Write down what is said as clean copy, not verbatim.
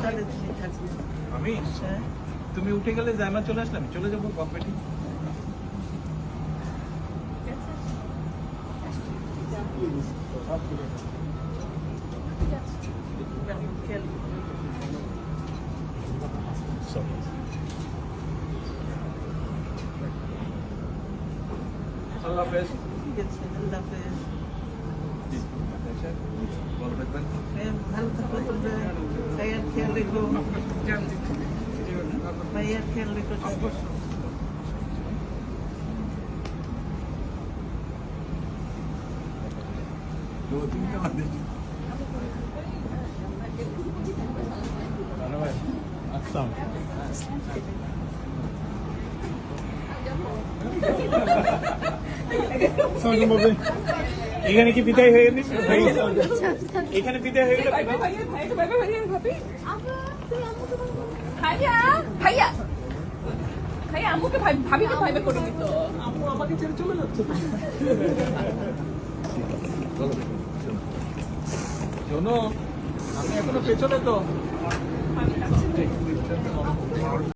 তাহলে তুমি থাকবে। আমি হ্যাঁ তুমি উঠে গেলে জায়মা চলে আসলাম, চলে যাবো কম্পিটি। খেয়াল আল্লাহ হাফেজ। ঠিক আছে আল্লাহ হাফেজ। ভালো থাকবেন। হ্যাঁ, ভালো থাকবে তোমরা। ভাইয়ার খেয়াল রেখো, ভাইয়ার খেয়াল রেখো অবশ্যই। এখানে কি বিদায় হয়ে গেছে? এখানে বিদায় হয়ে গেল। ভাইয়া ভাইয়া ভাইয়া আম্মুকে ভাবিকে ভাইবে করে দিত। আম্মু আমাকে ছেড়ে চলে যাচ্ছে। শোনো, আমি এখনো পেছনে তো।